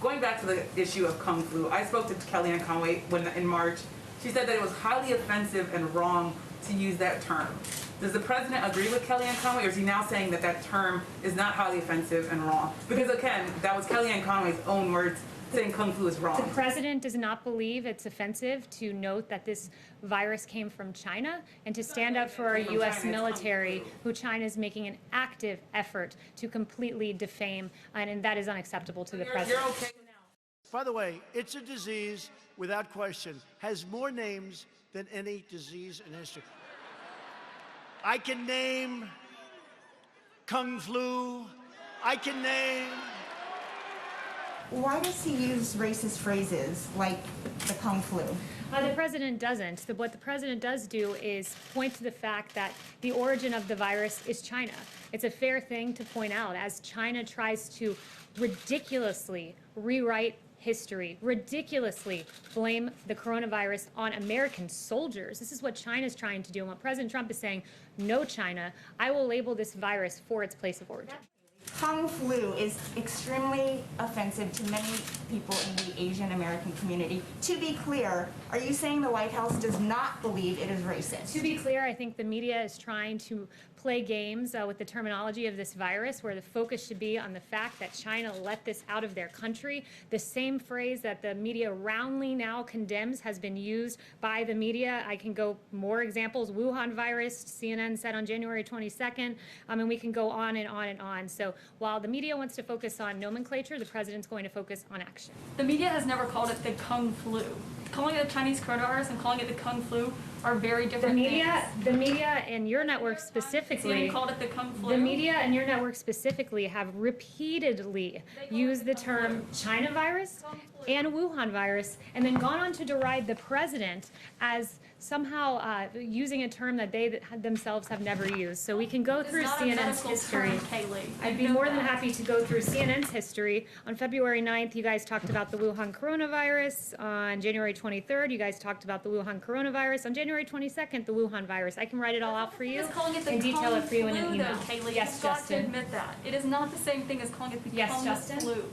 going back to the issue of Kung Flu, I spoke to Kellyanne Conway in March. She said that it was highly offensive and wrong to use that term. Does the president agree with Kellyanne Conway, or is he now saying that that term is not highly offensive and wrong? Because again, that was Kellyanne Conway's own words saying Kung Flu is wrong. The president does not believe it's offensive to note that this virus came from China and to stand up for our U.S. military, who China is making an active effort to completely defame, and that is unacceptable to the president. You're okay now. By the way, it's a disease, without question, has more names than any disease in history. I can name Kung Flu. I can name... Why does he use racist phrases like the Kung Flu? The president doesn't. What the president does do is point to the fact that the origin of the virus is China. It's a fair thing to point out as China tries to ridiculously rewrite history, ridiculously blame the coronavirus on American soldiers. This is what China's trying to do. And what President Trump is saying, no, China, I will label this virus for its place of origin. Kung Flu is extremely offensive to many people in the Asian American community. To be clear, are you saying the White House does not believe it is racist? To be clear, I think the media is trying to play games with the terminology of this virus, where the focus should be on the fact that China let this out of their country. The same phrase that the media roundly now condemns has been used by the media. I can go more examples. Wuhan virus, CNN said on January 22nd, and we can go on and on and on. So while the media wants to focus on nomenclature, the president's going to focus on action. The media has never called it the Kung Flu. Calling it the Chinese coronavirus and calling it the Kung Flu are very different things. The media and your network specifically, called it the Kung Flu. The media and your network specifically have repeatedly used the term China virus and Wuhan virus, and then gone on to deride the president as somehow using a term that they themselves have never used. So we can go through CNN's history. Kayleigh. I'd be more than happy to go through CNN's history. On February 9th, you guys talked about the Wuhan coronavirus. On January 23rd, you guys talked about the Wuhan coronavirus. On January 22nd, the Wuhan virus. I can write it all out for you and detail it for you in an email. Kayleigh, Yes, you've got to Justin. admit that. It is not the same thing as calling it the Kung Justin. Flu.